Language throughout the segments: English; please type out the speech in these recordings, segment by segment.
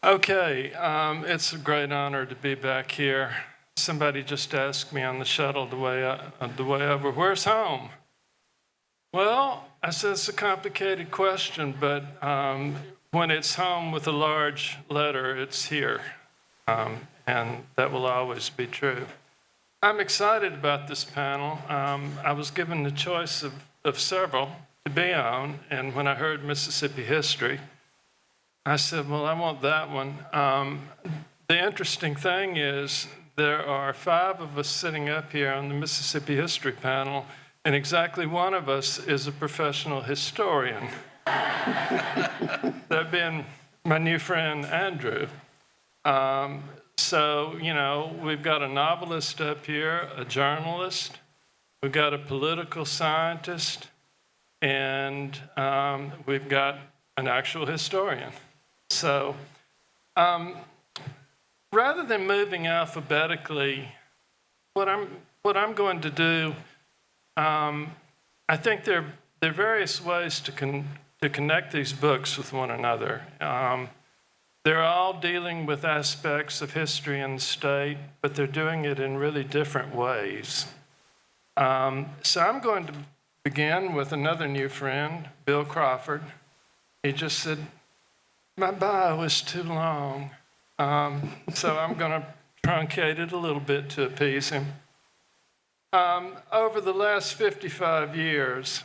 Okay, it's a great honor to be back here. Somebody just asked me on the shuttle the way over, where's home? Well, I said it's a complicated question, but when it's home with a large letter, it's here, and that will always be true. I'm excited about this panel. I was given the choice of several to be on, and when I heard Mississippi history, I said, well, I want that one. The interesting thing is there are 5 of us sitting up here on the Mississippi history panel, and exactly one of us is a professional historian. That being my new friend, Andrew. So, you know, we've got a novelist up here, a journalist, we've got a political scientist, and we've got an actual historian. So rather than moving alphabetically, what I'm going to do, I think there are various ways to connect these books with one another. They're all dealing with aspects of history and the state, but they're doing it in really different ways. So I'm going to begin with another new friend, Bill Crawford. He just said, my bio is too long, so I'm going to truncate it a little bit to appease him. Over the last 55 years,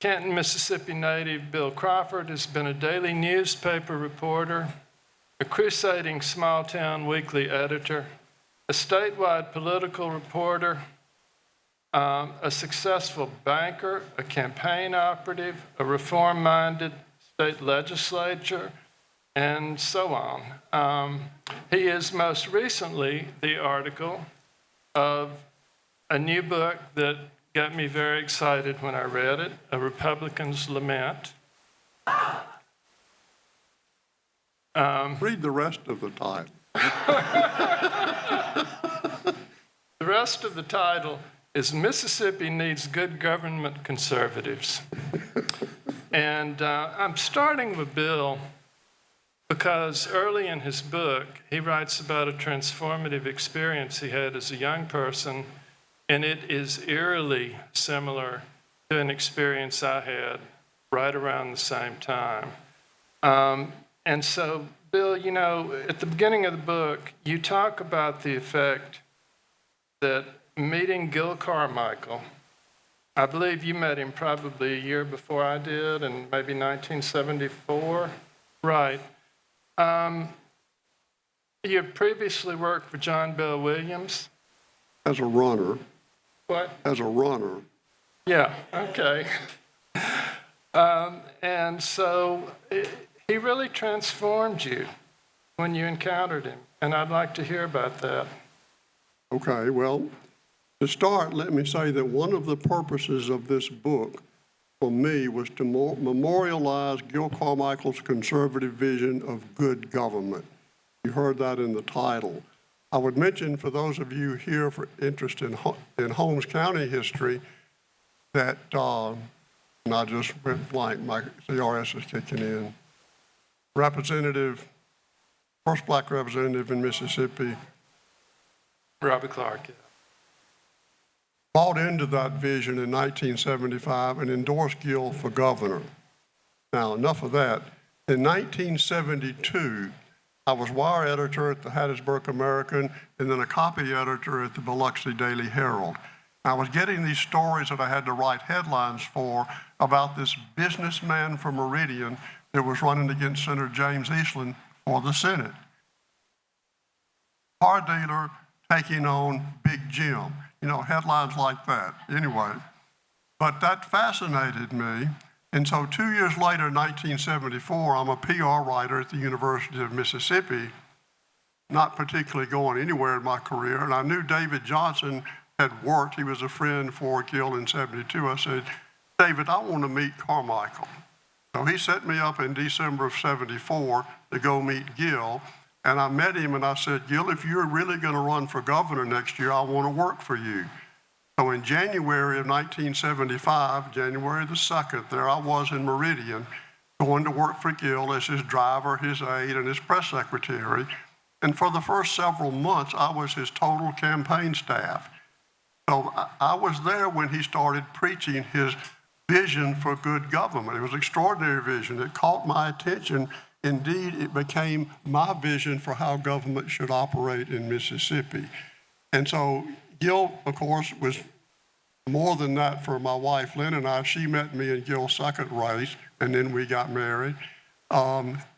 Canton, Mississippi native Bill Crawford has been a daily newspaper reporter, a crusading small-town weekly editor, a statewide political reporter, a successful banker, a campaign operative, a reform-minded state legislature, and so on. He is most recently the article of a new book that got me very excited when I read it, A Republican's Lament. Read the rest of the title. The rest of the title is Mississippi Needs Good Government Conservatives. And I'm starting with Bill because early in his book, he writes about a transformative experience he had as a young person, and it is eerily similar to an experience I had right around the same time. And so, Bill, you know, at the beginning of the book, you talk about the effect that meeting Gil Carmichael, I believe you met him probably a year before I did, and maybe 1974. Right. You had previously worked for John Bell Williams. As a runner. What? As a runner. Yeah, okay. And so he really transformed you when you encountered him, and I'd like to hear about that. Okay, well, to start, let me say that one of the purposes of this book for me was to memorialize Gil Carmichael's conservative vision of good government. You heard that in the title. I would mention for those of you here for interest in Holmes County history that, and I just went blank, my CRS is kicking in, first black representative in Mississippi, Robert Clark. Bought into that vision in 1975 and endorsed Gil for governor. Now, enough of that. In 1972, I was wire editor at the Hattiesburg American and then a copy editor at the Biloxi Daily Herald. I was getting these stories that I had to write headlines for about this businessman from Meridian that was running against Senator James Eastland for the Senate. Car dealer taking on Big Jim. You know, headlines like that. Anyway, but that fascinated me. And so 2 years later, 1974, I'm a PR writer at the University of Mississippi, not particularly going anywhere in my career. And I knew David Johnson had worked. He was a friend for Gil in 72. I said, David, I want to meet Carmichael. So he set me up in December of 74 to go meet Gil. And I met him and I said, Gil, if you're really going to run for governor next year, I want to work for you. So in January of 1975, January the 2nd, there I was in Meridian going to work for Gil as his driver, his aide, and his press secretary. And for the first several months, I was his total campaign staff. So I was there when he started preaching his vision for good government. It was an extraordinary vision. It caught my attention. Indeed, it became my vision for how government should operate in Mississippi. And so Gil, of course, was more than that for my wife, Lynn, and I. She met me in Gil's second race, and then we got married.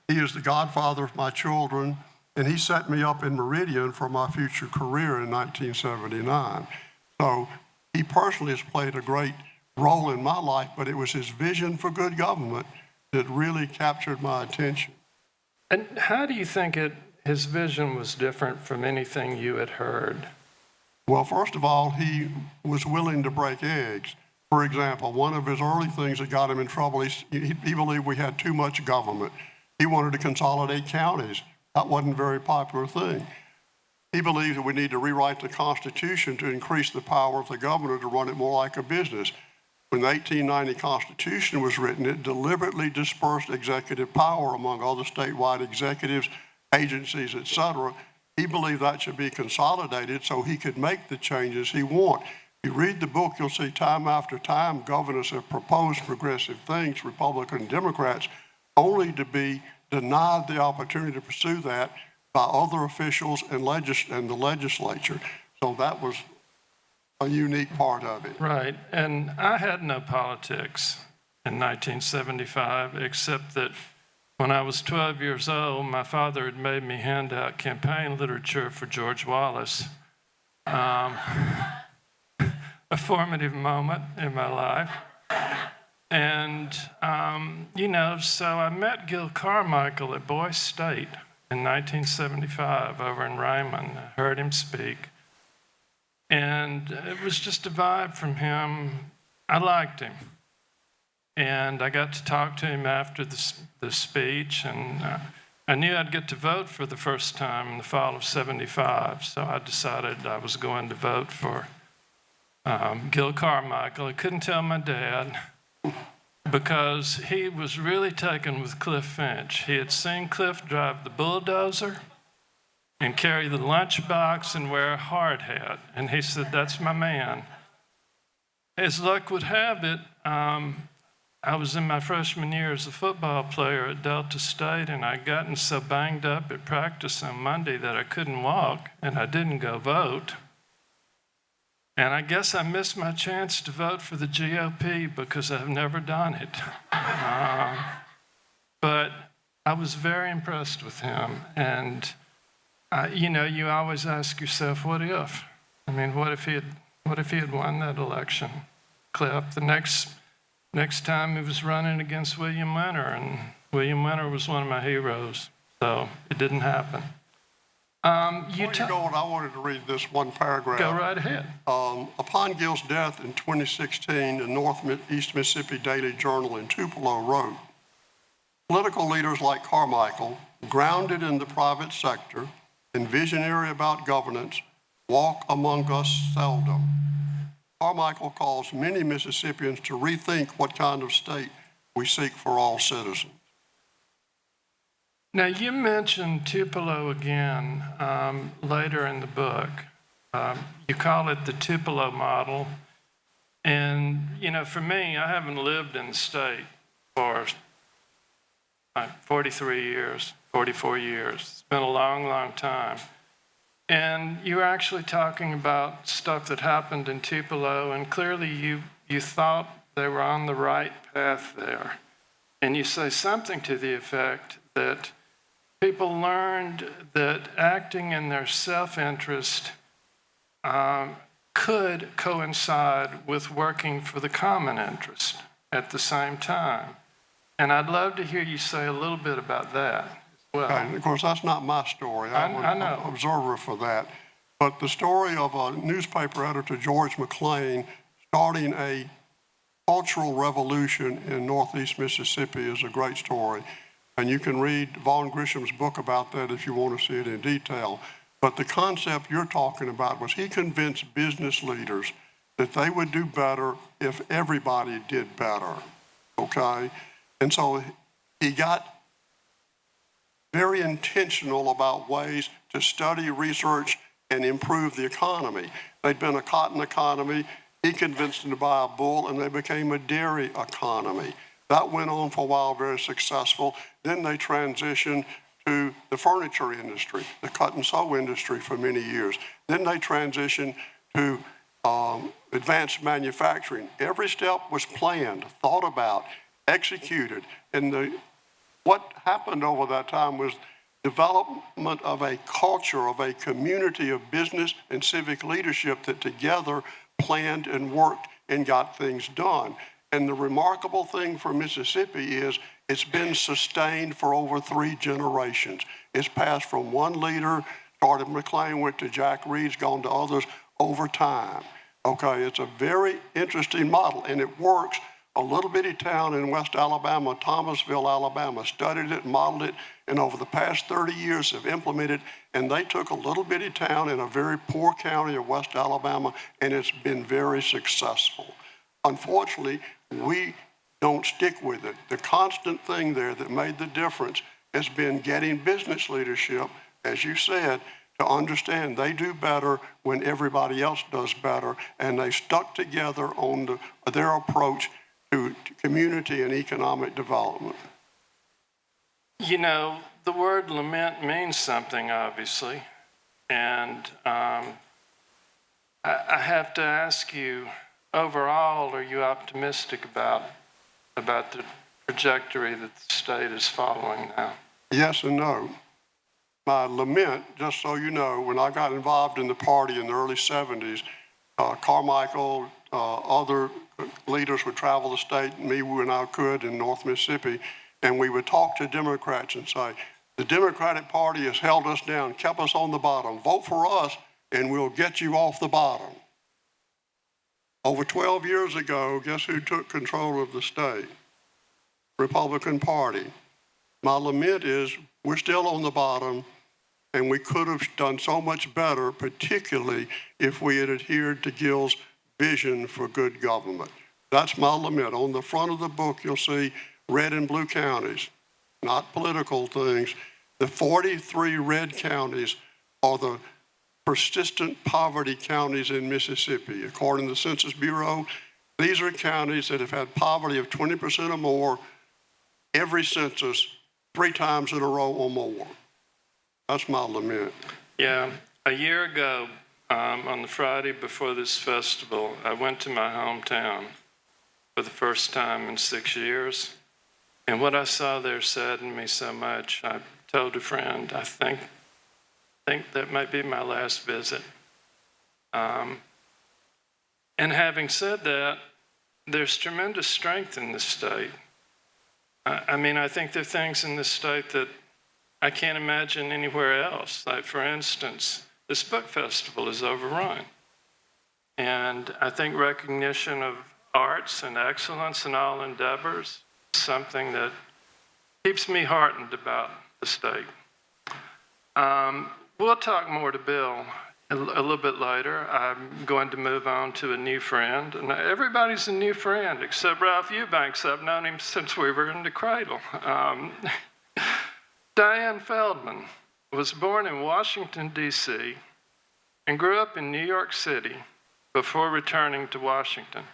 He is the godfather of my children, and he set me up in Meridian for my future career in 1979. So he personally has played a great role in my life, but it was his vision for good government that really captured my attention. And how do you think his vision was different from anything you had heard? Well, first of all, he was willing to break eggs. For example, one of his early things that got him in trouble, he believed we had too much government. He wanted to consolidate counties. That wasn't a very popular thing. He believed that we need to rewrite the Constitution to increase the power of the governor to run it more like a business. When the 1890 Constitution was written, it deliberately dispersed executive power among other statewide executives, agencies, et cetera. He believed that should be consolidated so he could make the changes he wanted. If you read the book, you'll see time after time governors have proposed progressive things, Republicans and Democrats, only to be denied the opportunity to pursue that by other officials and the legislature. So that was a unique part of it. Right, and I had no politics in 1975, except that when I was 12 years old, my father had made me hand out campaign literature for George Wallace. A formative moment in my life. And, so I met Gil Carmichael at Boise State in 1975 over in Raymond. I heard him speak. And it was just a vibe from him. I liked him. And I got to talk to him after the speech, and I knew I'd get to vote for the first time in the fall of '75, so I decided I was going to vote for Gil Carmichael. I couldn't tell my dad because he was really taken with Cliff Finch. He had seen Cliff drive the bulldozer and carry the lunchbox and wear a hard hat, and he said, "That's my man." As luck would have it, I was in my freshman year as a football player at Delta State, and I'd gotten so banged up at practice on Monday that I couldn't walk, and I didn't go vote. And I guess I missed my chance to vote for the GOP because I've never done it. But I was very impressed with him. And, you always ask yourself, what if? I mean, what if he had won that election? Cliff, the next time he was running against William Winter, and William Winter was one of my heroes. So it didn't happen. Before you go on, I wanted to read this one paragraph. Go right ahead. Upon Gil's death in 2016, the Northeast Mississippi Daily Journal in Tupelo wrote, "Political leaders like Carmichael, grounded in the private sector and visionary about governance, walk among us seldom. Carmichael calls many Mississippians to rethink what kind of state we seek for all citizens." Now, you mentioned Tupelo again later in the book. You call it the Tupelo model. And, for me, I haven't lived in the state for 43 years, 44 years. It's been a long, long time. And you were actually talking about stuff that happened in Tupelo, and clearly you thought they were on the right path there. And you say something to the effect that people learned that acting in their self-interest could coincide with working for the common interest at the same time. And I'd love to hear you say a little bit about that as well. Okay, and of course, that's not my story. I know. I'm an observer for that. But the story of a newspaper editor, George McLean, starting a cultural revolution in Northeast Mississippi is a great story. And you can read Vaughn Grisham's book about that if you want to see it in detail. But the concept you're talking about was he convinced business leaders that they would do better if everybody did better, okay? And so he got very intentional about ways to study, research, and improve the economy. They'd been a cotton economy. He convinced them to buy a bull, and they became a dairy economy. That went on for a while, very successful. Then they transitioned to the furniture industry, the cut and sew industry for many years. Then they transitioned to advanced manufacturing. Every step was planned, thought about, executed. And what happened over that time was development of a culture, of a community of business and civic leadership that together planned and worked and got things done. And the remarkable thing for Mississippi is it's been sustained for over 3 generations. It's passed from one leader, started McLean, went to Jack Reed's, gone to others over time. Okay, it's a very interesting model, and it works. A little bitty town in West Alabama, Thomasville, Alabama, studied it, modeled it, and over the past 30 years have implemented, and they took a little bitty town in a very poor county of West Alabama, and it's been very successful. Unfortunately, we don't stick with it. The constant thing there that made the difference has been getting business leadership, as you said, to understand they do better when everybody else does better, and they stuck together on their approach to community and economic development. You know, the word lament means something, obviously, and I have to ask you, overall, are you optimistic about the trajectory that the state is following now? Yes and no. My lament, just so you know, when I got involved in the party in the early 70s, Carmichael, other leaders would travel the state, me when I could in North Mississippi, and we would talk to Democrats and say, the Democratic Party has held us down, kept us on the bottom. Vote for us and we'll get you off the bottom. Over 12 years ago, guess who took control of the state? Republican Party. My lament is we're still on the bottom, and we could have done so much better, particularly if we had adhered to Gill's vision for good government. That's my lament. On the front of the book, you'll see red and blue counties, not political things. The 43 red counties are the persistent poverty counties in Mississippi. According to the Census Bureau, these are counties that have had poverty of 20% or more every census 3 times in a row or more. That's my lament. Yeah, a year ago, on the Friday before this festival, I went to my hometown for the first time in 6 years. And what I saw there saddened me so much. I told a friend, I think that might be my last visit. And having said that, there's tremendous strength in this state. I mean, I think there are things in this state that I can't imagine anywhere else. Like, for instance, this book festival is overrun. And I think recognition of arts and excellence in all endeavors is something that keeps me heartened about the state. We'll talk more to Bill a little bit later. I'm going to move on to a new friend. And everybody's a new friend except Ralph Eubanks. I've known him since we were in the cradle. Diane Feldman was born in Washington, D.C., and grew up in New York City before returning to Washington.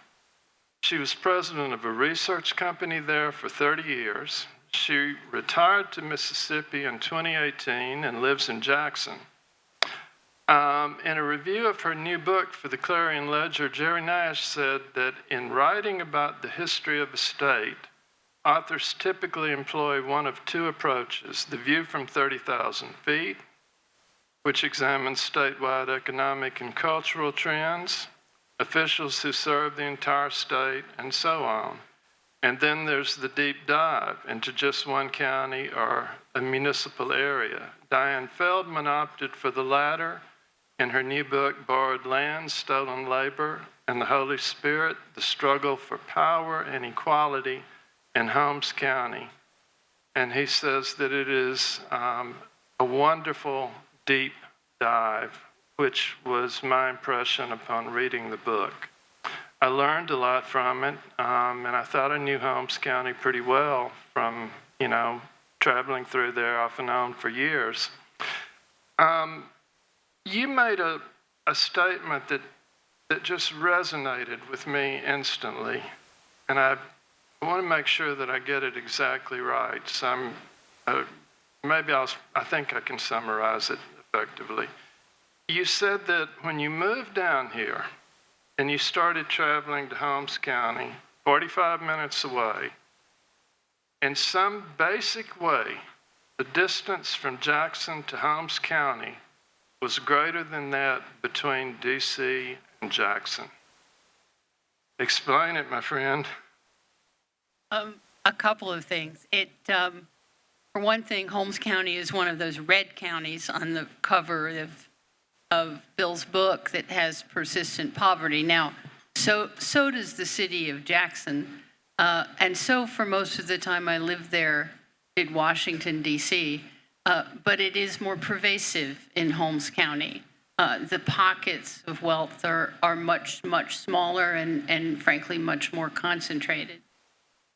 She was president of a research company there for 30 years. She retired to Mississippi in 2018 and lives in Jackson. In a review of her new book for the Clarion Ledger, Jerry Nash said that in writing about the history of a state, authors typically employ one of 2 approaches: the view from 30,000 feet, which examines statewide economic and cultural trends, officials who serve the entire state, and so on. And then there's the deep dive into just one county or a municipal area. Diane Feldman opted for the latter in her new book, Borrowed Land, Stolen Labor, and the Holy Spirit, The Struggle for Power and Equality in Holmes County. And he says that it is a wonderful deep dive, which was my impression upon reading the book. I learned a lot from it, and I thought I knew Holmes County pretty well from, traveling through there off and on for years. You made a statement that just resonated with me instantly, and I want to make sure that I get it exactly right. So I think I can summarize it effectively. You said that when you moved down here and you started traveling to Holmes County, 45 minutes away, in some basic way, the distance from Jackson to Holmes County was greater than that between D.C. and Jackson. Explain it, my friend. A couple of things. For one thing, Holmes County is one of those red counties on the cover of Bill's book that has persistent poverty. Now, so does the city of Jackson, and so for most of the time I lived there, did Washington, D.C., but it is more pervasive in Holmes County. The pockets of wealth are much, much smaller and frankly, much more concentrated.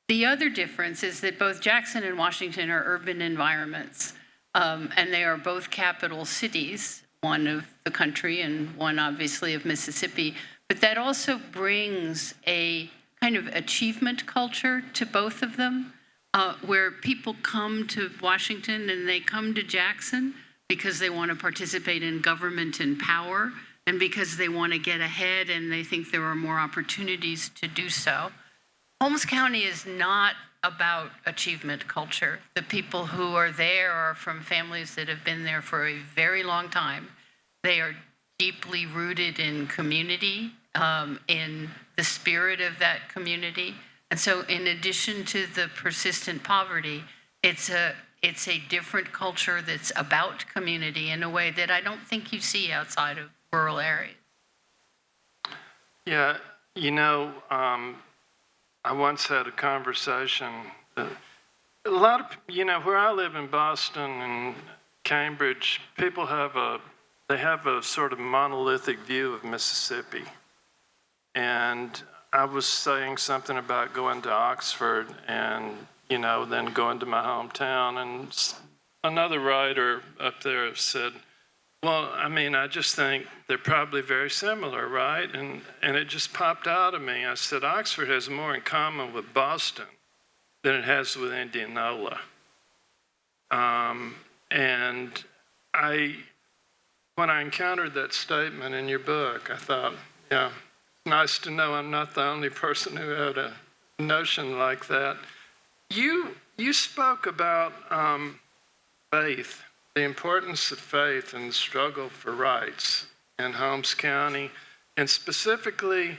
The other difference is that both Jackson and Washington are urban environments, and they are both capital cities, one of the country and one obviously of Mississippi, but that also brings a kind of achievement culture to both of them, where people come to Washington and they come to Jackson because they want to participate in government and power, and because they want to get ahead and they think there are more opportunities to do so. Holmes County is not about achievement culture. The people who are there are from families that have been there for a very long time. They are deeply rooted in community, in the spirit of that community. And so in addition to the persistent poverty, it's a different culture that's about community in a way that I don't think you see outside of rural areas. Yeah, I once had a conversation. A lot of, where I live in Boston and Cambridge, people have a sort of monolithic view of Mississippi. And I was saying something about going to Oxford and, then going to my hometown. And another writer up there said, well, I just think they're probably very similar, right? And it just popped out of me. I said, Oxford has more in common with Boston than it has with Indianola. And when I encountered that statement in your book, I thought, yeah, it's nice to know I'm not the only person who had a notion like that. You spoke about faith, the importance of faith and the struggle for rights in Holmes County, and specifically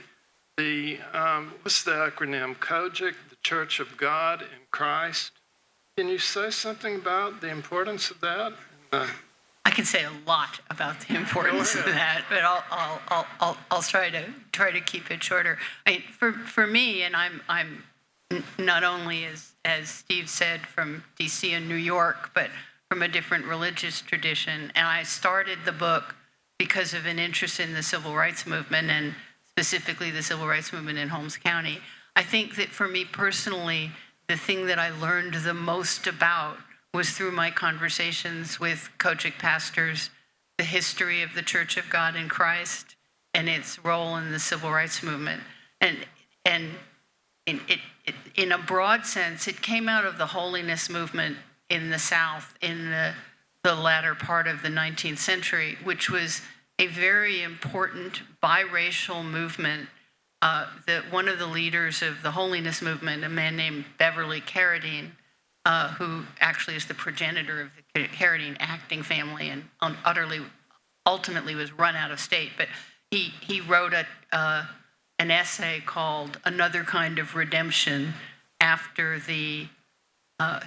what's the acronym, COGIC, the Church of God in Christ. Can you say something about the importance of that? I can say a lot about the importance of that, but I'll try to keep it shorter. For me, and I'm not only as Steve said from D.C. and New York, but from a different religious tradition. And I started the book because of an interest in the civil rights movement, and specifically the civil rights movement in Holmes County. I think that for me personally, the thing that I learned the most about was through my conversations with COGIC pastors, the history of the Church of God in Christ and its role in the civil rights movement. And in a broad sense, it came out of the holiness movement in the South in the latter part of the 19th century, which was a very important biracial movement. That one of the leaders of the holiness movement, a man named Beverly Carradine, who actually is the progenitor of the Carradine acting family and ultimately was run out of state. But he wrote an essay called Another Kind of Redemption after the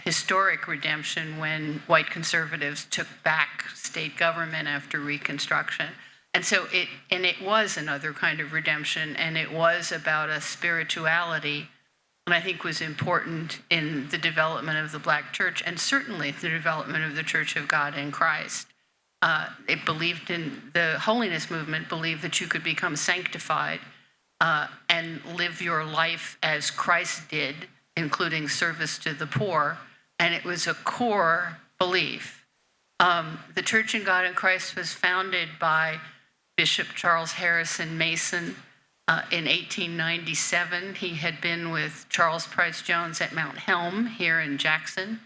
historic redemption when white conservatives took back state government after Reconstruction. And so it was another kind of redemption, and it was about a spirituality that I think was important in the development of the Black church, and certainly the development of the Church of God in Christ. It believed in, the holiness movement believed that you could become sanctified and live your life as Christ did, including service to the poor, and it was a core belief. The Church in God in Christ was founded by Bishop Charles Harrison Mason in 1897. He had been with Charles Price Jones at Mount Helm here in Jackson.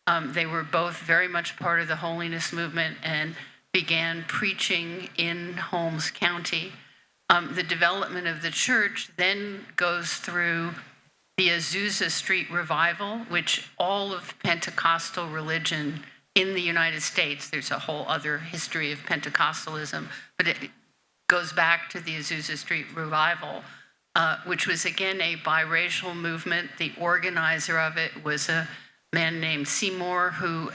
They were both very much part of the holiness movement and began preaching in Holmes County. The development of the church then goes through the Azusa Street Revival, which all of Pentecostal religion in the United States, there's a whole other history of Pentecostalism, but it goes back to the Azusa Street Revival, which was again a biracial movement. The organizer of it was a man named Seymour, who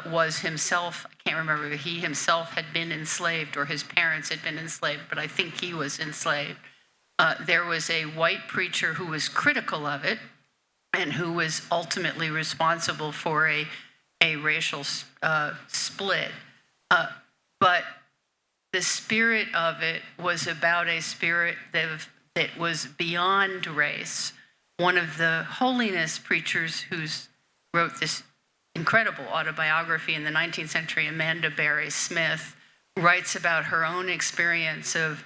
was himself, I can't remember if he himself had been enslaved or his parents had been enslaved, but I think he was enslaved. There was a white preacher who was critical of it and who was ultimately responsible for a racial split. But the spirit of it was about a spirit that was beyond race. One of the holiness preachers who's wrote this incredible autobiography in the 19th century, Amanda Barry Smith, writes about her own experience of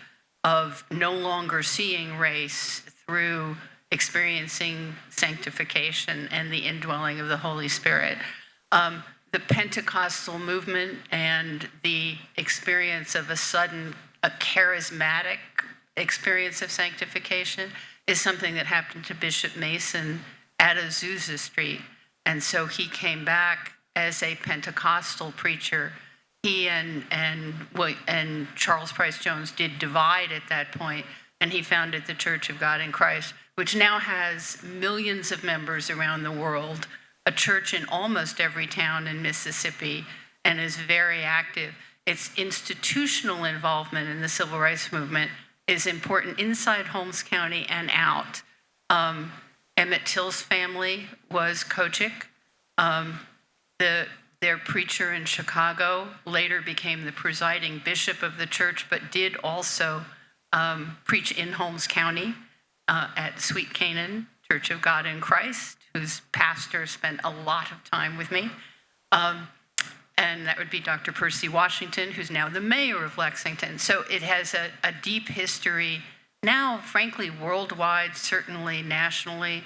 no longer seeing race through experiencing sanctification and the indwelling of the Holy Spirit. The Pentecostal movement and the experience of a charismatic experience of sanctification is something that happened to Bishop Mason at Azusa Street. And so he came back as a Pentecostal preacher. He and Charles Price Jones did divide at that point, and he founded the Church of God in Christ, which now has millions of members around the world, a church in almost every town in Mississippi, and is very active. Its institutional involvement in the civil rights movement is important inside Holmes County and out. Emmett Till's family was Kojic. Their preacher in Chicago later became the presiding bishop of the church, but did also preach in Holmes County at Sweet Canaan Church of God in Christ, whose pastor spent a lot of time with me. And that would be Dr. Percy Washington, who's now the mayor of Lexington. So it has a deep history now, frankly, worldwide, certainly nationally.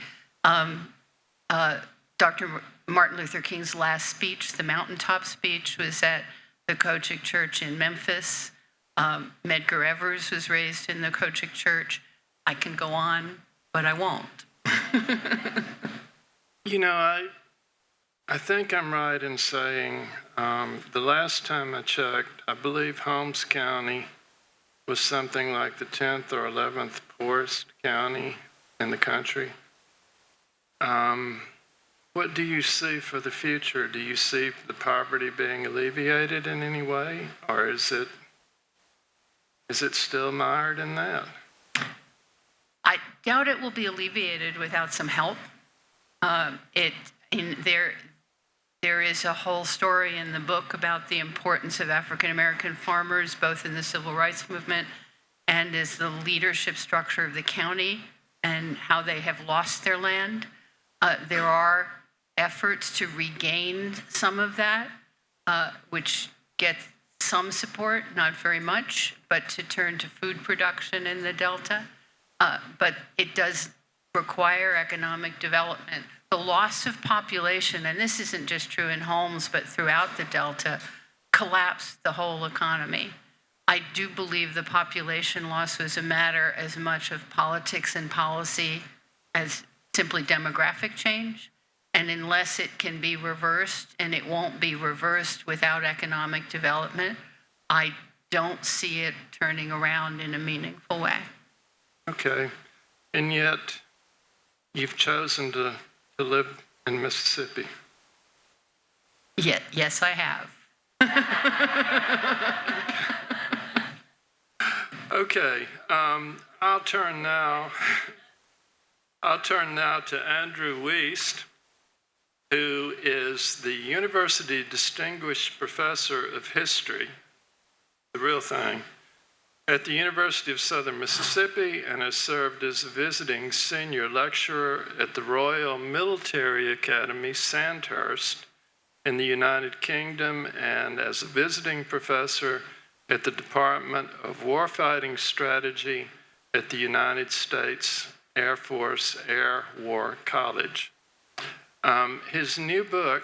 Dr. Martin Luther King's last speech, the mountaintop speech, was at the Kojic Church in Memphis. Medgar Evers was raised in the Kojic Church. I can go on, but I won't. You know, I think I'm right in saying the last time I checked, I believe Holmes County was something like the 10th or 11th poorest county in the country. What do you see for the future? Do you see the poverty being alleviated in any way, or is it still mired in that? I doubt it will be alleviated without some help. There is a whole story in the book about the importance of African American farmers, both in the civil rights movement and as the leadership structure of the county, and how they have lost their land. There are efforts to regain some of that, which get some support, not very much, but to turn to food production in the Delta. But it does require economic development. The loss of population, and this isn't just true in Holmes, but throughout the Delta, collapsed the whole economy. I do believe the population loss was a matter as much of politics and policy as simply demographic change. And unless it can be reversed, and it won't be reversed without economic development, I don't see it turning around in a meaningful way. Okay, and yet you've chosen to live in Mississippi. Yes, I have. Okay, I'll turn now to Andrew Wiest, who is the University Distinguished Professor of History, the real thing, at the University of Southern Mississippi and has served as a visiting senior lecturer at the Royal Military Academy, Sandhurst, in the United Kingdom, and as a visiting professor at the Department of Warfighting Strategy at the United States Air Force Air War College. His new book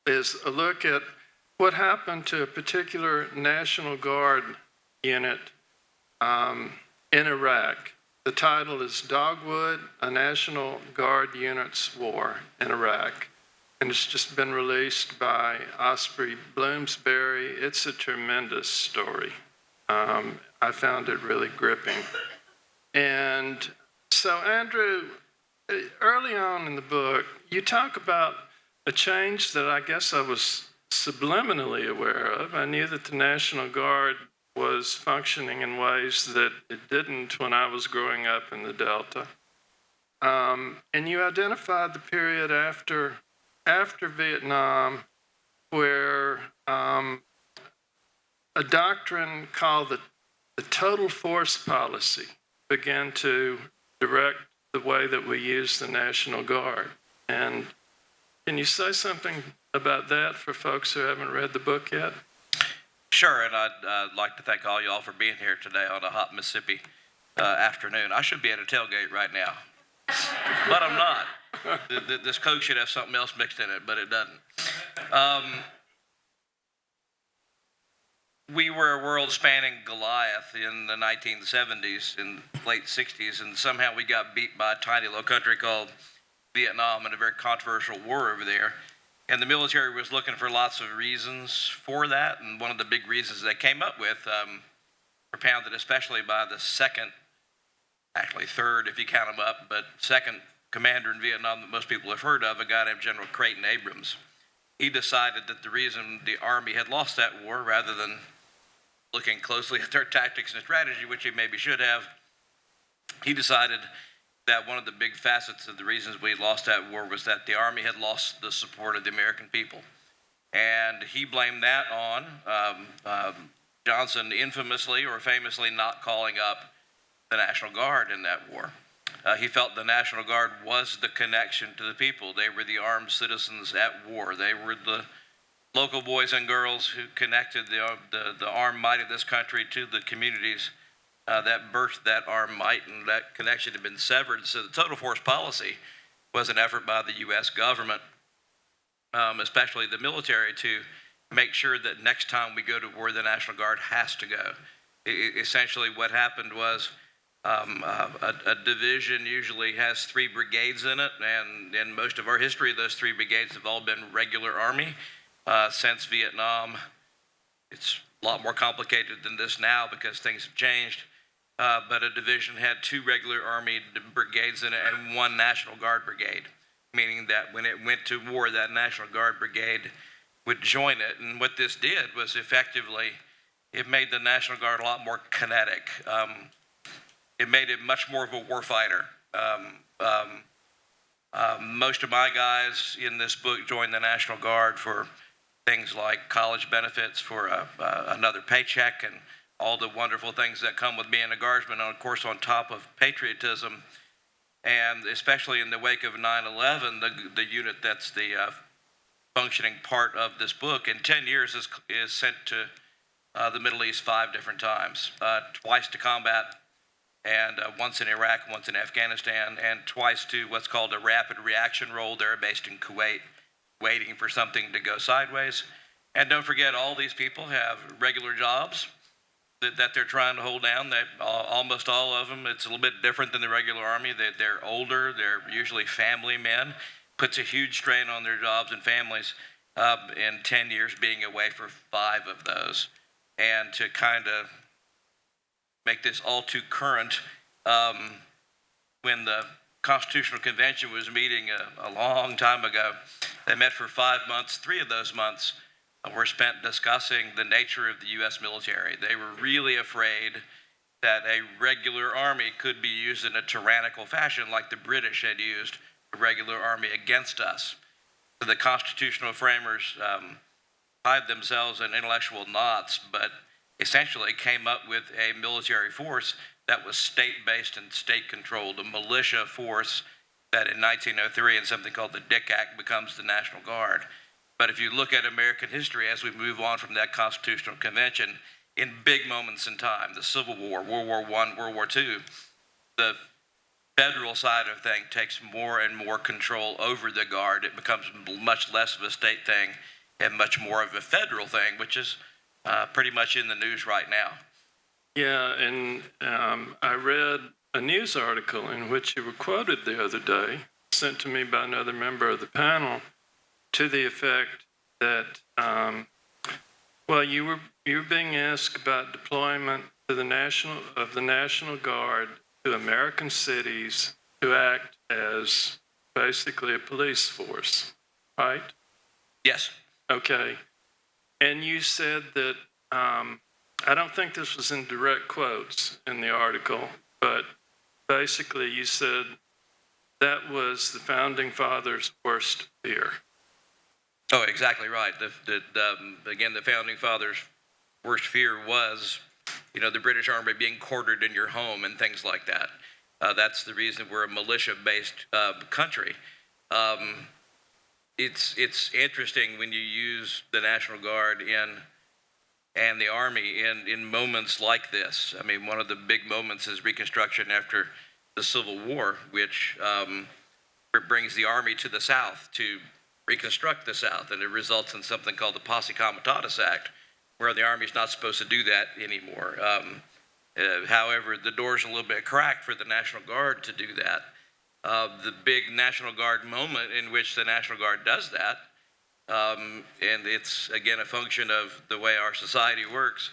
is a look at what happened to a particular National Guard unit in Iraq. The title is Dogwood, a National Guard Unit's War in Iraq. And it's just been released by Osprey Bloomsbury. It's a tremendous story. I found it really gripping. And so, Andrew, early on in the book, you talk about a change that I guess I was subliminally aware of. I knew that the National Guard was functioning in ways that it didn't when I was growing up in the Delta. And you identified the period after Vietnam where a doctrine called the total force policy began to direct the way that we use the National Guard. And can you say something about that for folks who haven't read the book yet? Sure, and I'd like to thank all y'all for being here today on a hot Mississippi afternoon. I should be at a tailgate right now, but I'm not. This Coke should have something else mixed in it, but it doesn't. We were a world-spanning Goliath in the 1970s and late 60s, and somehow we got beat by a tiny little country called Vietnam in a very controversial war over there. And the military was looking for lots of reasons for that, and one of the big reasons they came up with, propounded especially by the second, actually third if you count them up, but second commander in Vietnam that most people have heard of, a guy named General Creighton Abrams. He decided that the reason the Army had lost that war, rather than looking closely at their tactics and strategy, which he maybe should have, he decided that one of the big facets of the reasons we lost that war was that the Army had lost the support of the American people. And he blamed that on Johnson infamously or famously not calling up the National Guard in that war. He felt the National Guard was the connection to the people. They were the armed citizens at war. They were the local boys and girls who connected the armed might of this country to the communities that birthed that armed might, and that connection had been severed. So the total force policy was an effort by the U.S. government, especially the military, to make sure that next time we go to war, the National Guard has to go. Essentially what happened was a division usually has 3 brigades in it, and in most of our history, those 3 brigades have all been regular Army. Since Vietnam, it's a lot more complicated than this now because things have changed. But a division had 2 regular Army brigades in it and 1 National Guard brigade, meaning that when it went to war, that National Guard brigade would join it. And what this did was effectively, it made the National Guard a lot more kinetic. It made it much more of a warfighter. Most of my guys in this book joined the National Guard for things like college benefits, for another paycheck, and all the wonderful things that come with being a guardsman, and of course on top of patriotism. And especially in the wake of 9/11, the unit that's the functioning part of this book in 10 years is sent to the Middle East 5 different times, twice to combat, and once in Iraq, once in Afghanistan, and twice to what's called a rapid reaction role. They're based in Kuwait, waiting for something to go sideways. And don't forget, all these people have regular jobs that they're trying to hold down. Almost all of them, it's a little bit different than the regular Army. They're older, they're usually family men. Puts a huge strain on their jobs and families in 10 years being away for 5 of those. And to kind of make this all too current, when the Constitutional Convention was meeting a long time ago, they met for 5 months. 3 of those months were spent discussing the nature of the U.S. military. They were really afraid that a regular army could be used in a tyrannical fashion like the British had used a regular army against us. So the constitutional framers tied themselves in intellectual knots, but essentially came up with a military force that was state-based and state-controlled, a militia force that in 1903 in something called the Dick Act becomes the National Guard. But if you look at American history as we move on from that Constitutional Convention, in big moments in time, the Civil War, World War I, World War II, the federal side of things takes more and more control over the Guard. It becomes much less of a state thing and much more of a federal thing, which is pretty much in the news right now. Yeah, and I read a news article in which you were quoted the other day, sent to me by another member of the panel, to the effect that, well, you were being asked about deployment to the National Guard to American cities to act as basically a police force, right? Yes. Okay. And you said that, I don't think this was in direct quotes in the article, but basically you said that was the Founding Fathers' worst fear. Oh, exactly right. Again, the Founding Fathers' worst fear was, the British Army being quartered in your home and things like that. That's the reason we're a militia-based country. It's interesting when you use the National Guard and the Army in moments like this. I mean, one of the big moments is Reconstruction after the Civil War, which brings the Army to the South to reconstruct the South, and it results in something called the Posse Comitatus Act, where the Army's not supposed to do that anymore. However, the door's a little bit cracked for the National Guard to do that. The big National Guard moment in which the National Guard does that, and it's, again, a function of the way our society works.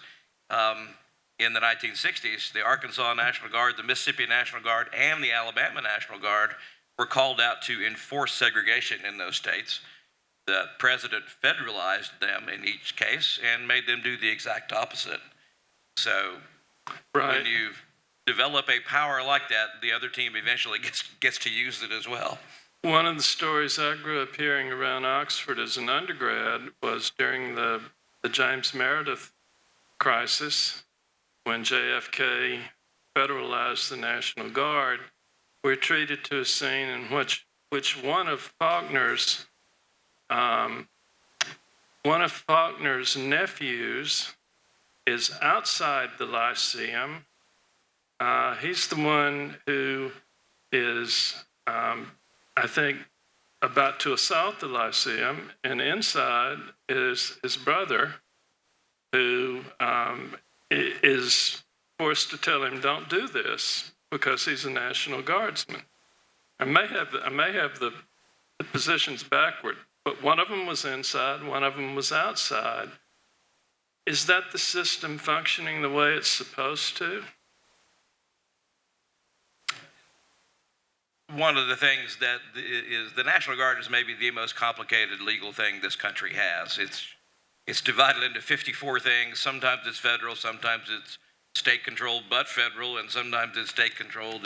In the 1960s, the Arkansas National Guard, the Mississippi National Guard, and the Alabama National Guard were called out to enforce segregation in those states. The president federalized them in each case and made them do the exact opposite. So when you develop a power like that, the other team eventually gets to use it as well. One of the stories I grew up hearing around Oxford as an undergrad was during the James Meredith crisis, when JFK federalized the National Guard. We're treated to a scene in which one of Faulkner's nephews is outside the Lyceum. He's the one who is, I think, about to assault the Lyceum, and inside is his brother, who is forced to tell him, "Don't do this," because he's a National Guardsman. I may have the positions backward, but one of them was inside, one of them was outside. Is that the system functioning the way it's supposed to? One of the things that is the National Guard is maybe the most complicated legal thing this country has. It's divided into 54 things. Sometimes it's federal, sometimes it's state-controlled but federal, and sometimes it's state-controlled.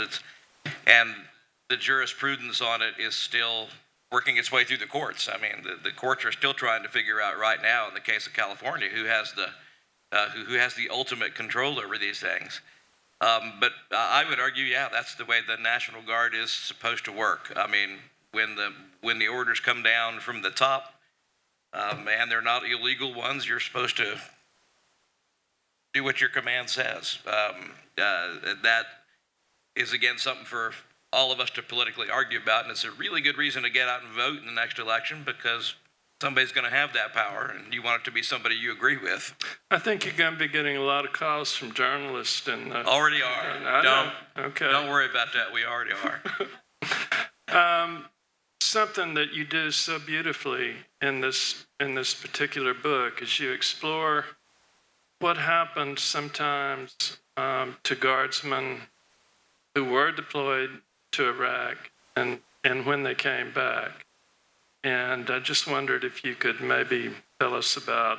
And the jurisprudence on it is still working its way through the courts. I mean, the courts are still trying to figure out right now, in the case of California, who has the ultimate control over these things. But I would argue, yeah, that's the way the National Guard is supposed to work. I mean, when the orders come down from the top, and they're not illegal ones, you're supposed to do what your command says. That is, again, something for all of us to politically argue about, and it's a really good reason to get out and vote in the next election, because somebody's going to have that power, and you want it to be somebody you agree with. I think you're going to be getting a lot of calls from journalists. Already are. Don't worry about that. We already are. Something that you do so beautifully in this particular book is you explore what happened sometimes to guardsmen who were deployed to Iraq and when they came back. And I just wondered if you could maybe tell us about,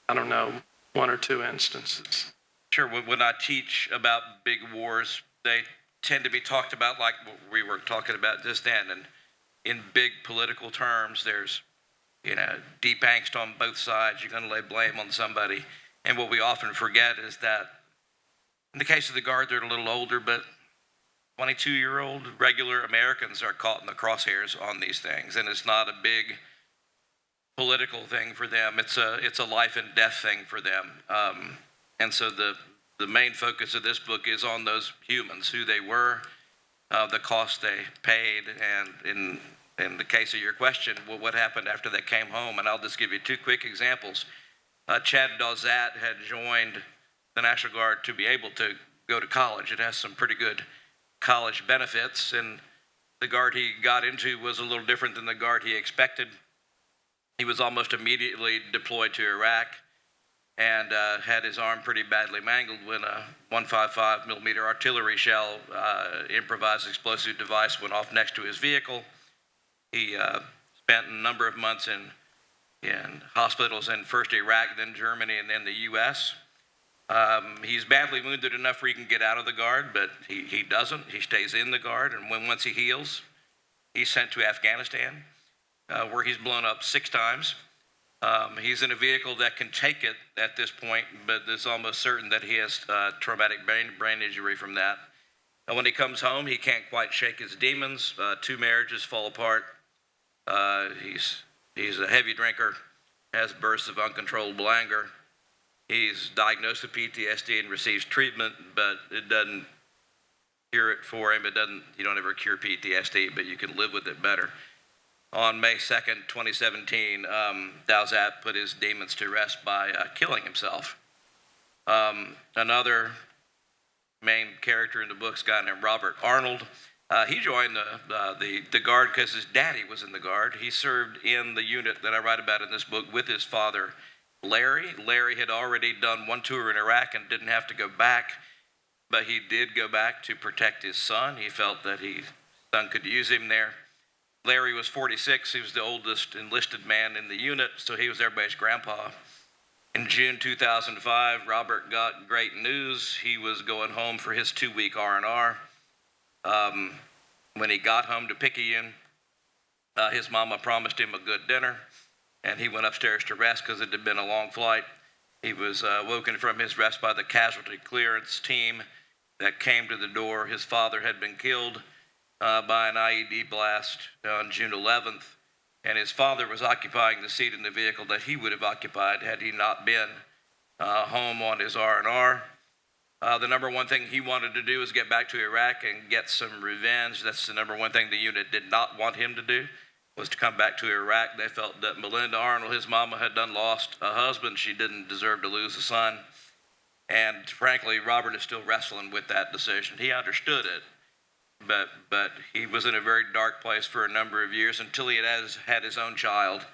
I don't know, one or two instances. Sure. When I teach about big wars, they tend to be talked about like what we were talking about just then. And in big political terms, there's, deep angst on both sides. You're going to lay blame on somebody. And what we often forget is that in the case of the Guard, they're a little older, but 22-year-old regular Americans are caught in the crosshairs on these things, and it's not a big political thing for them. It's a life and death thing for them. And so the main focus of this book is on those humans, who they were, the cost they paid, and in the case of your question, what happened after they came home. And I'll just give you two quick examples. Chad Dozat had joined the National Guard to be able to go to college. It has some pretty good college benefits, and the Guard he got into was a little different than the Guard he expected. He was almost immediately deployed to Iraq and had his arm pretty badly mangled when a 155 millimeter artillery shell, improvised explosive device, went off next to his vehicle. He spent a number of months in hospitals in first Iraq, then Germany, and then the U.S. He's badly wounded enough where he can get out of the Guard, but he doesn't. He stays in the Guard, and once he heals, he's sent to Afghanistan, where he's blown up 6 times. He's in a vehicle that can take it at this point, but it's almost certain that he has traumatic brain injury from that. And when he comes home, he can't quite shake his demons. 2 marriages fall apart. He's a heavy drinker, has bursts of uncontrollable anger. He's diagnosed with PTSD and receives treatment, but it doesn't cure it for him. You don't ever cure PTSD, but you can live with it better. On May 2nd, 2017, Dowsat put his demons to rest by killing himself. Another main character in the book's a guy named Robert Arnold. He joined the Guard because his daddy was in the Guard. He served in the unit that I write about in this book with his father, Larry. Larry had already done 1 tour in Iraq and didn't have to go back, but he did go back to protect his son. He felt that his son could use him there. Larry was 46. He was the oldest enlisted man in the unit, so he was everybody's grandpa. In June 2005, Robert got great news. He was going home for his 2-week R&R. When he got home to Picayune, his mama promised him a good dinner, and he went upstairs to rest because it had been a long flight. He was woken from his rest by the casualty clearance team that came to the door. His father had been killed by an IED blast on June 11th, and his father was occupying the seat in the vehicle that he would have occupied had he not been home on his R&R. The number one thing he wanted to do was get back to Iraq and get some revenge. That's the number one thing the unit did not want him to do, was to come back to Iraq. They felt that Melinda Arnold, his mama, had lost a husband. She didn't deserve to lose a son. And frankly, Robert is still wrestling with that decision. He understood it, but he was in a very dark place for a number of years until he had his own child,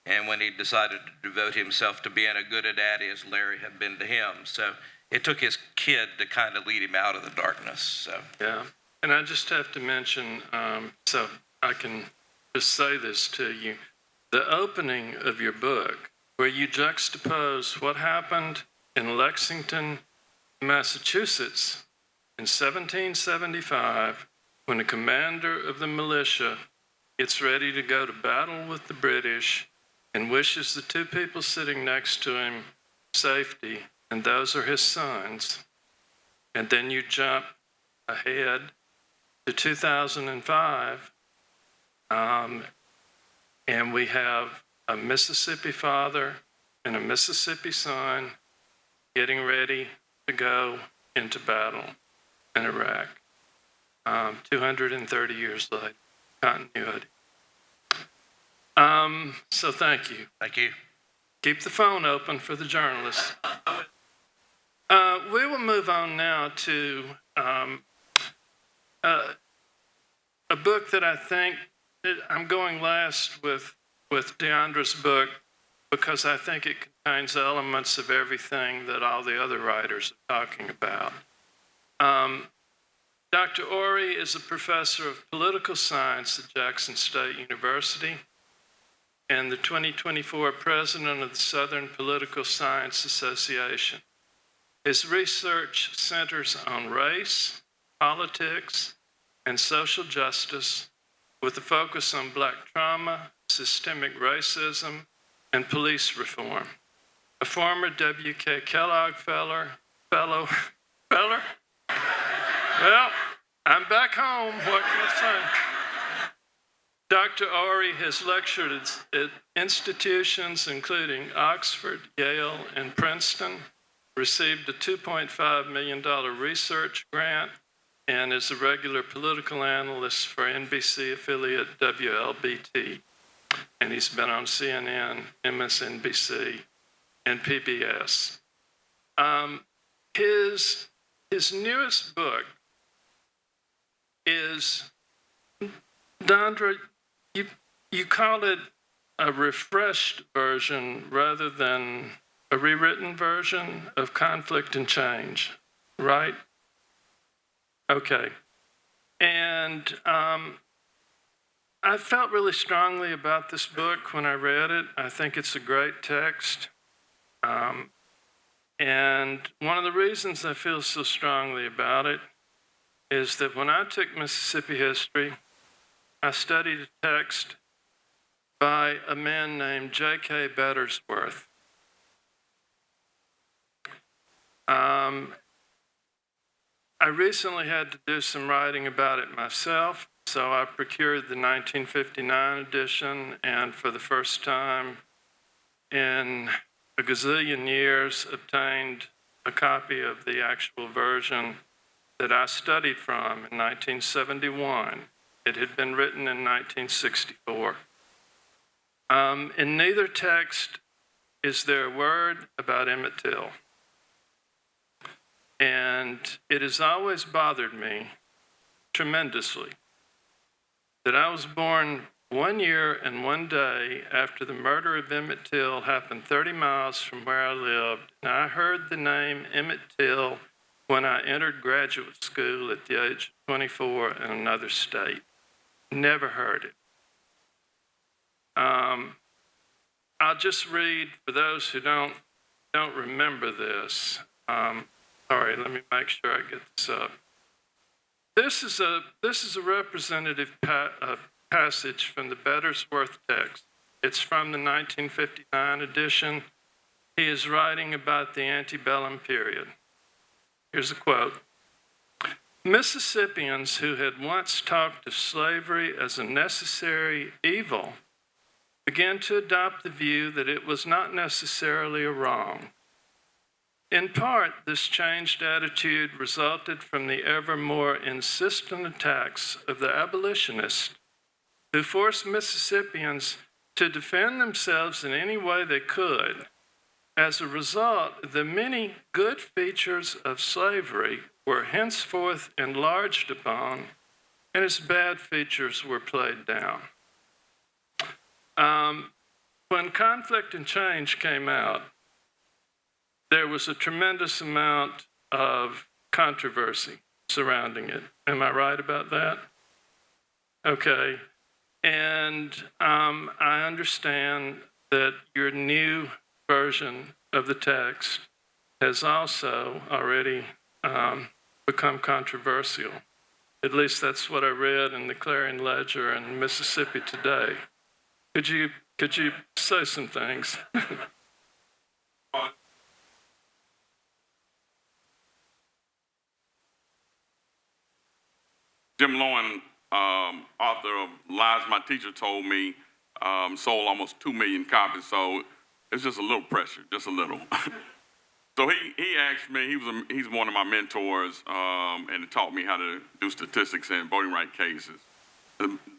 and when he decided to devote himself to being as good a daddy as Larry had been to him. So it took his kid to kind of lead him out of the darkness. So Yeah, and I just have to mention, so I can just say this to you, the opening of your book, where you juxtapose what happened in Lexington, Massachusetts in 1775, when the commander of the militia gets ready to go to battle with the British and wishes the 2 people sitting next to him safety, and those are his sons. And then you jump ahead to 2005, and we have a Mississippi father and a Mississippi son getting ready to go into battle in Iraq. 230 years later, continuity. So thank you. thank you. Keep the phone open for the journalists. We will move on now to a book that I think, I'm going last with Deandra's book because I think it contains elements of everything that all the other writers are talking about. Dr. Orey is a professor of political science at Jackson State University and the 2024 president of the Southern Political Science Association. His research centers on race, politics, and social justice with a focus on Black trauma, systemic racism, and police reform. a former W.K. Kellogg fellow. Well, I'm back home, what can I say? Dr. Orey has lectured at institutions including Oxford, Yale, and Princeton, received a $2.5 million research grant, and is a regular political analyst for NBC affiliate WLBT. And he's been on CNN, MSNBC, and PBS. His newest book is, Dondra, you call it a refreshed version rather than a rewritten version of Conflict and Change, right? Okay. And I felt really strongly about this book when I read it. I think it's a great text. And one of the reasons I feel so strongly about it is that when I took Mississippi history, I studied a text by a man named J.K. Bettersworth. I recently had to do some writing about it myself, so I procured the 1959 edition, and for the first time in a gazillion years, obtained a copy of the actual version that I studied from in 1971. It had been written in 1964. In neither text is there a word about Emmett Till. And it has always bothered me tremendously that I was born 1 year and 1 day after the murder of Emmett Till happened 30 miles from where I lived. And I heard the name Emmett Till when I entered graduate school at the age of 24 in another state. Never heard it. I'll just read for those who don't remember this. Sorry, let me make sure I get this up. This is a representative passage from the Bettersworth text. It's from the 1959 edition. He is writing about the antebellum period. Here's a quote. Mississippians who had once talked of slavery as a necessary evil began to adopt the view that it was not necessarily a wrong. In part, this changed attitude resulted from the ever more insistent attacks of the abolitionists who forced Mississippians to defend themselves in any way they could. As a result, the many good features of slavery were henceforth enlarged upon, and its bad features were played down. When Conflict and Change came out, there was a tremendous amount of controversy surrounding it. Am I right about that? Okay. And I understand that your new version of the text has also already become controversial. At least that's what I read in the Clarion Ledger and Mississippi Today. Could you say some things? Jim Lowen, author of Lies My Teacher Told Me, sold almost 2 million copies, so it's just a little pressure, just a little. So he asked me, he's one of my mentors, and he taught me how to do statistics in voting rights cases.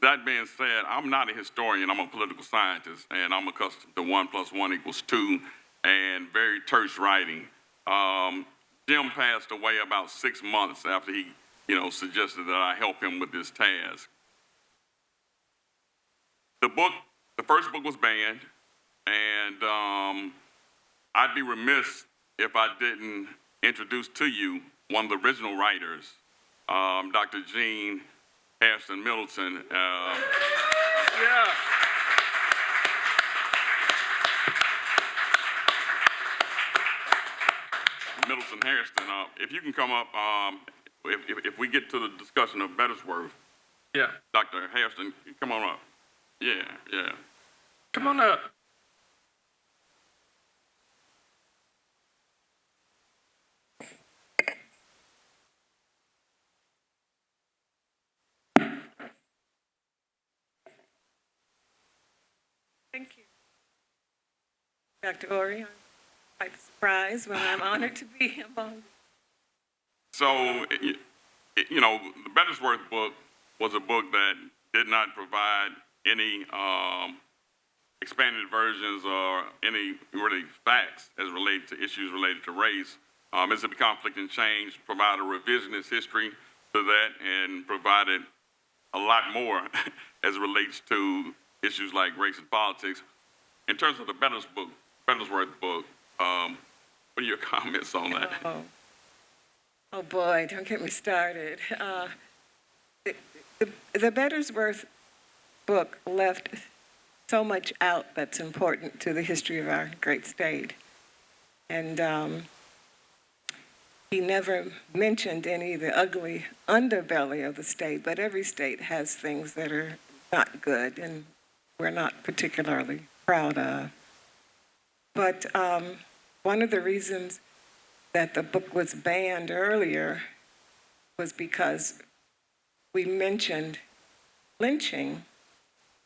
That being said, I'm not a historian, I'm a political scientist, and I'm accustomed to 1 + 1 = 2, and very terse writing. Jim passed away about 6 months after he suggested that I help him with this task. The first book was banned, and I'd be remiss if I didn't introduce to you one of the original writers, Dr. Jean Hairston Middleton. Yeah. Middleton Hairston, if you can come up, if we get to the discussion of Bettersworth, Yeah. Dr. Hairston, come on up. Yeah. Come on up. Thank you. Dr. Orey, I'm quite surprised when I'm honored to be among. So, you know, the Bettersworth book was a book that did not provide any expanded versions or any really facts as related to issues related to race. Mississippi Conflict and Change provided a revisionist history to that and provided a lot more as it relates to issues like race and politics. In terms of the Bettersworth book, what are your comments on that? Oh boy, don't get me started. The Bettersworth book left so much out that's important to the history of our great state. And he never mentioned any of the ugly underbelly of the state, but every state has things that are not good and we're not particularly proud of. But one of the reasons that the book was banned earlier was because we mentioned lynching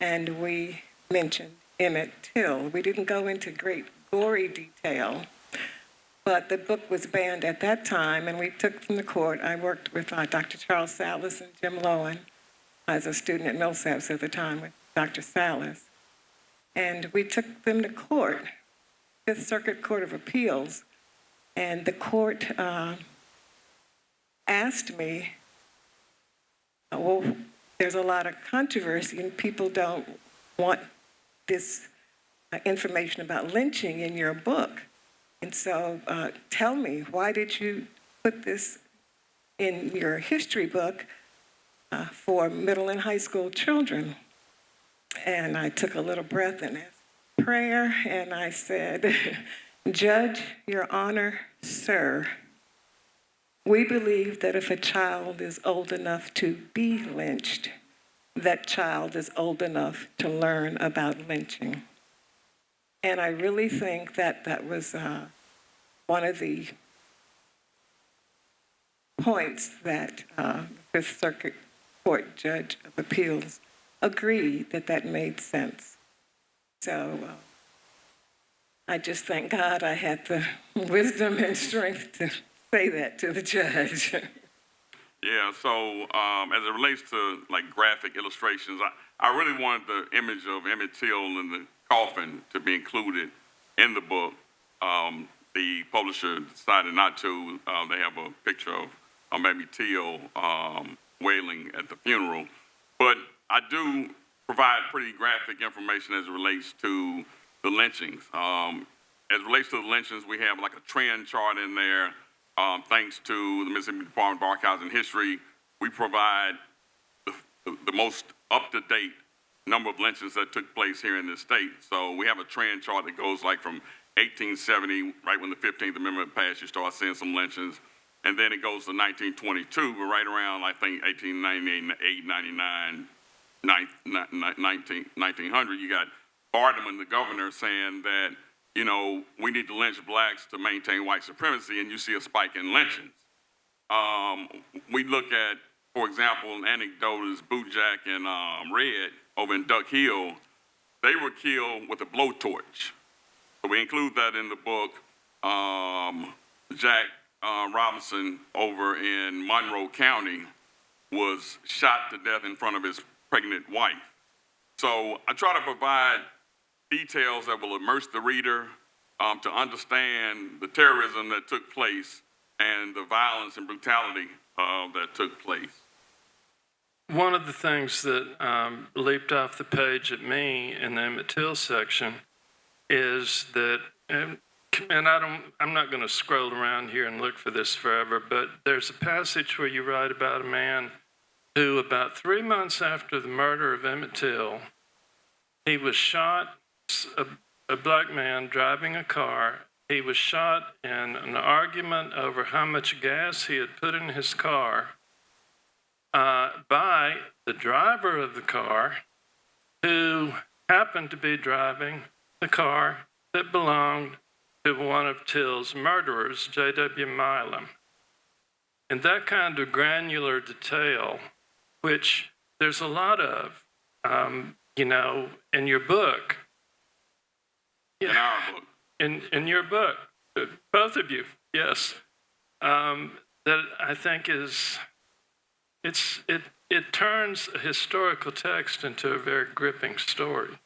and we mentioned Emmett Till. We didn't go into great gory detail, but the book was banned at that time, and we took them to court. I worked with Dr. Charles Salas and Jim Lowen as a student at Millsaps at the time with Dr. Salas. And we took them to court, Fifth Circuit Court of Appeals, and the court asked me, well, there's a lot of controversy and people don't want this information about lynching in your book. And so tell me, why did you put this in your history book for middle and high school children? And I took a little breath and asked prayer, and I said, Judge, Your Honor, sir, we believe that if a child is old enough to be lynched, that child is old enough to learn about lynching. And I really think that that was one of the points that the Fifth Circuit Court Judge of Appeals agreed that that made sense. So I just thank God I had the wisdom and strength to say that to the judge. Yeah, so as it relates to like graphic illustrations, I really wanted the image of Emmett Till in the coffin to be included in the book. The publisher decided not to. They have a picture of maybe Till wailing at the funeral. But I do provide pretty graphic information as it relates to the lynchings. As it relates to the lynchings, we have like a trend chart in there. Thanks to the Mississippi Department of Archives and History, we provide the most up-to-date number of lynchings that took place here in this state. So we have a trend chart that goes like from 1870, right when the 15th Amendment passed, you start seeing some lynchings. And then it goes to 1922, but right around, I think, 1898, 99, 1900, you got Byron, the governor, saying that, you know, we need to lynch blacks to maintain white supremacy, and you see a spike in lynchings. We look at, for example, an anecdote is Bootjack and Red over in Duck Hill. They were killed with a blowtorch. So we include that in the book. Jack Robinson over in Monroe County was shot to death in front of his pregnant wife. So I try to provide details that will immerse the reader to understand the terrorism that took place and the violence and brutality that took place. One of the things that leaped off the page at me in the Emmett Till section is that, and I'm not going to scroll around here and look for this forever, but there's a passage where you write about a man who, about 3 months after the murder of Emmett Till, he was shot, a black man driving a car. He was shot in an argument over how much gas he had put in his car by the driver of the car, who happened to be driving the car that belonged to one of Till's murderers, J.W. Milam. And that kind of granular detail, which there's a lot of, in your book, in our book. In your book, both of you, yes. That I think it turns a historical text into a very gripping story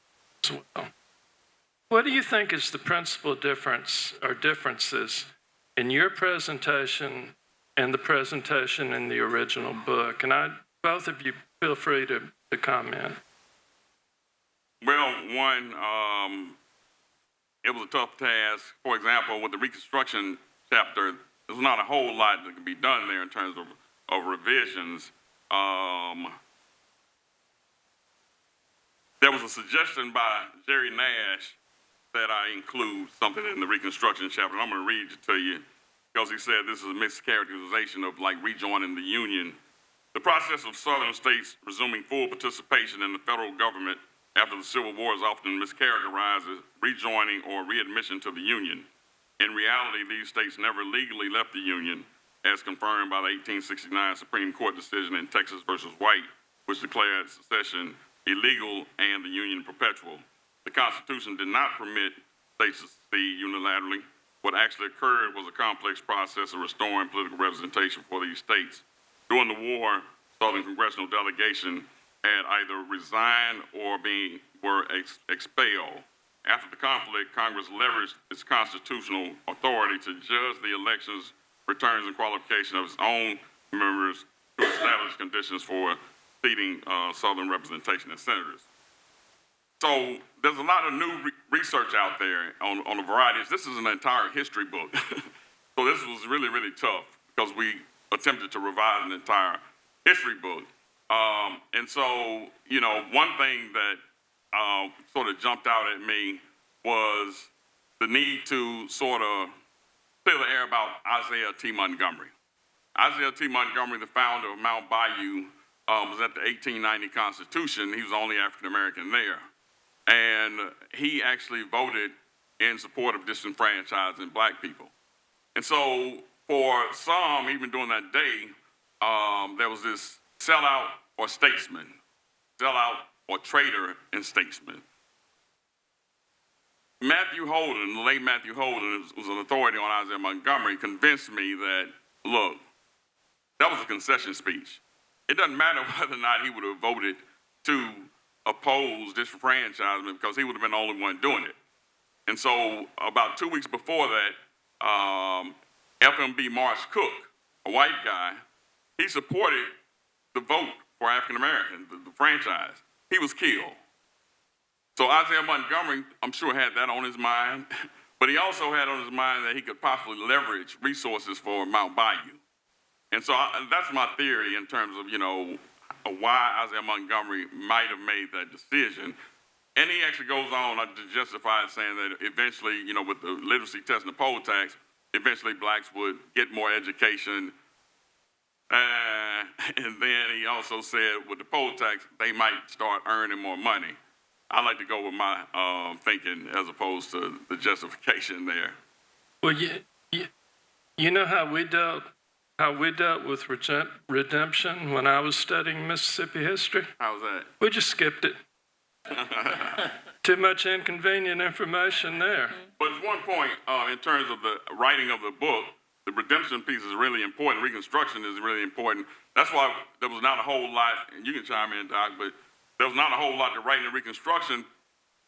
as well. What do you think is the principal difference or differences in your presentation and the presentation in the original book? And both of you feel free to comment. Well, one, it was a tough task. For example, with the Reconstruction chapter, there's not a whole lot that can be done there in terms of revisions. There was a suggestion by Jerry Nash that I include something in the Reconstruction chapter. I'm going to read it to you because he said this is a mischaracterization of like rejoining the Union. The process of Southern states resuming full participation in the federal government after the Civil War is often mischaracterized as rejoining or readmission to the Union. In reality, these states never legally left the Union, as confirmed by the 1869 Supreme Court decision in Texas versus White, which declared secession illegal and the Union perpetual. The Constitution did not permit states to secede unilaterally. What actually occurred was a complex process of restoring political representation for these states. During the war, Southern congressional delegation had either resigned or were expelled. After the conflict, Congress leveraged its constitutional authority to judge the elections, returns, and qualification of its own members to establish conditions for seating Southern representation as senators. So there's a lot of new research out there on a variety. This is an entire history book. So this was really, really tough because we attempted to revise an entire history book. And so, you know, one thing that sort of jumped out at me was the need to sort of clear the air about Isaiah T. Montgomery. Isaiah T. Montgomery, the founder of Mount Bayou, was at the 1890 Constitution. He was the only African-American there. And he actually voted in support of disenfranchising black people. And so for some, even during that day, there was this sellout or statesman, sellout or traitor and statesman. Matthew Holden, the late Matthew Holden, was an authority on Isaiah Montgomery, convinced me that, look, that was a concession speech. It doesn't matter whether or not he would have voted to oppose disenfranchisement because he would have been the only one doing it. And so about 2 weeks before that, FMB Marsh Cook, a white guy, he supported the vote for African Americans, the franchise. He was killed. So Isaiah Montgomery, I'm sure, had that on his mind, but he also had on his mind that he could possibly leverage resources for Mount Bayou. And so that's my theory in terms of, you know, why Isaiah Montgomery might have made that decision. And he actually goes on to justify it, saying that eventually, you know, with the literacy test and the poll tax, eventually blacks would get more education. And then he also said with the poll tax, they might start earning more money. I like to go with my thinking as opposed to the justification there. Well, you know how we dealt with redemption when I was studying Mississippi history? How's that? We just skipped it. Too much inconvenient information there. But at one point, in terms of the writing of the book, the redemption piece is really important. Reconstruction is really important. That's why there was not a whole lot, and you can chime in, Doc, but there was not a whole lot to write in the Reconstruction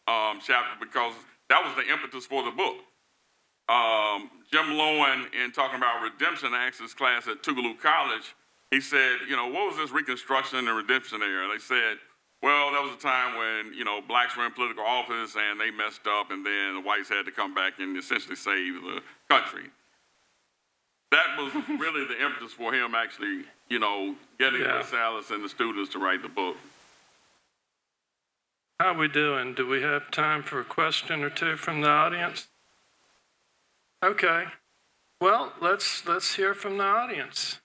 chapter because that was the impetus for the book. Jim Lowen, in talking about redemption, asked his class at Tougaloo College, he said, you know, what was this Reconstruction and Redemption era? They said, well, that was a time when, you know, blacks were in political office and they messed up and then the whites had to come back and essentially save the country. That was really the impetus for him actually, you know, getting Salas and the students to write the book. How we doing? Do we have time for a question or two from the audience? Okay. Well, let's hear from the audience.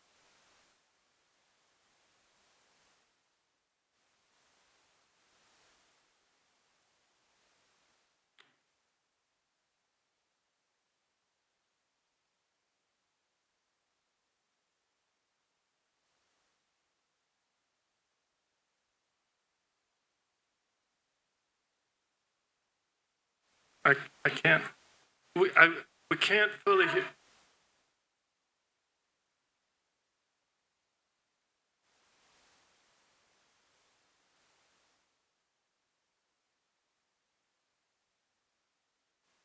I can't, we can't fully hear.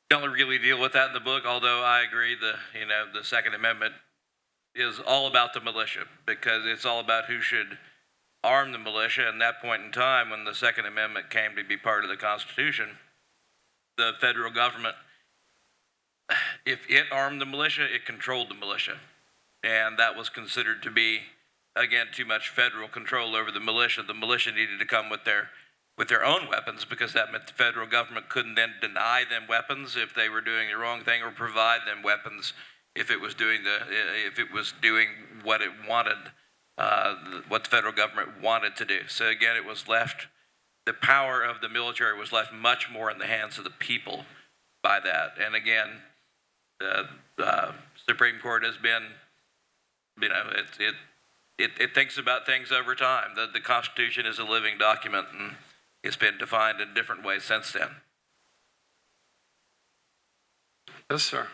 Don't really deal with that in the book, although I agree the Second Amendment is all about the militia, because it's all about who should arm the militia. And that point in time, when the Second Amendment came to be part of the Constitution, the federal government, if it armed the militia, it controlled the militia. And that was considered to be, again, too much federal control over the militia. The militia needed to come with their own weapons, because that meant the federal government couldn't then deny them weapons if they were doing the wrong thing, or provide them weapons if it was doing what it wanted, what the federal government wanted to do. So again, it was left, the power of the military was left much more in the hands of the people by that. And again, the Supreme Court has been, it thinks about things over time. The Constitution is a living document, and it's been defined in different ways since then. Yes, sir.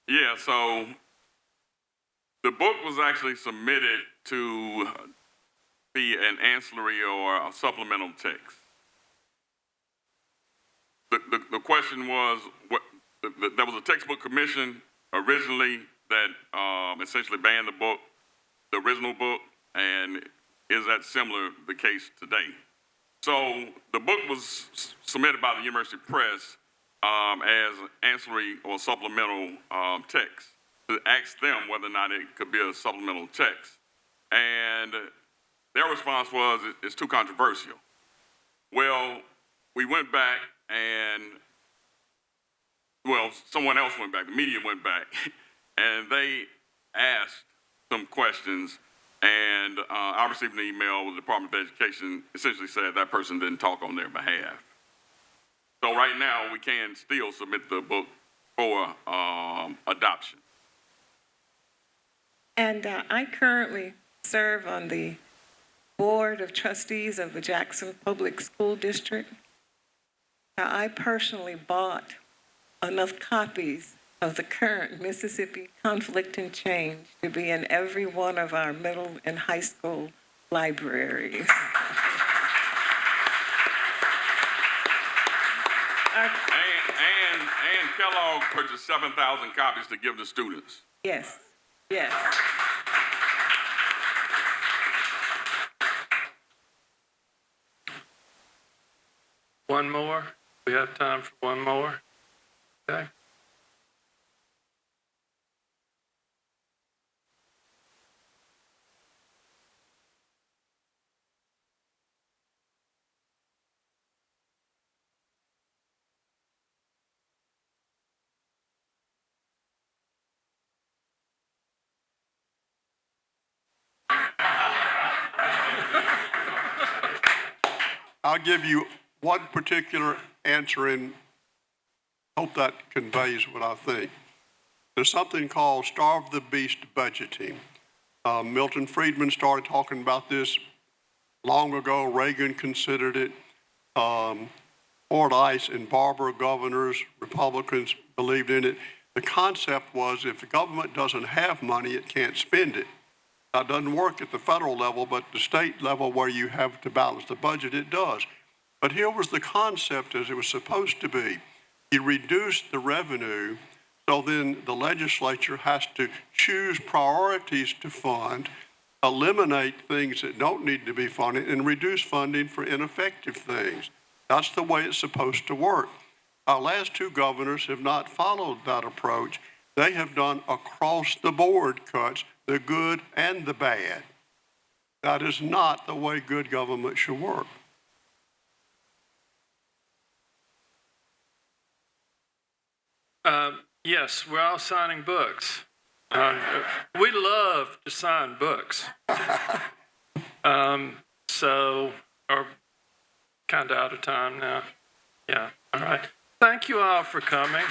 Yeah, so the book was actually submitted to be an ancillary or a supplemental text. The question was, there was a textbook commission originally that essentially banned the book, the original book, and is that similar the case today? So the book was submitted by the University Press as ancillary or supplemental text, to ask them whether or not it could be a supplemental text. And their response was, it's too controversial. Well, we went back and, well, someone else went back, the media went back, and they asked some questions, and I received an email with the Department of Education essentially said that person didn't talk on their behalf. So right now, we can still submit the book for adoption. And I currently serve on the Board of Trustees of the Jackson Public School District. Now, I personally bought enough copies of the current Mississippi Conflict and Change to be in every one of our middle and high school libraries. And Kellogg purchased 7,000 copies to give to students. Yes, yes. One more. We have time for one more. Okay. I'll give you one particular answer and hope that conveys what I think. There's something called starve the beast budgeting. Milton Friedman started talking about this long ago. Reagan considered it. Fordyce and Barbara governors, Republicans believed in it. The concept was if the government doesn't have money, it can't spend it. That doesn't work at the federal level, but the state level where you have to balance the budget, it does. But here was the concept as it was supposed to be. You reduce the revenue, so then the legislature has to choose priorities to fund, eliminate things that don't need to be funded, and reduce funding for ineffective things. That's the way it's supposed to work. Our last two governors have not followed that approach. They have done across-the-board cuts, the good and the bad. That is not the way good government should work. Yes, we're all signing books. We love to sign books. So, or kind of out of time now. Yeah, all right. Thank you all for coming.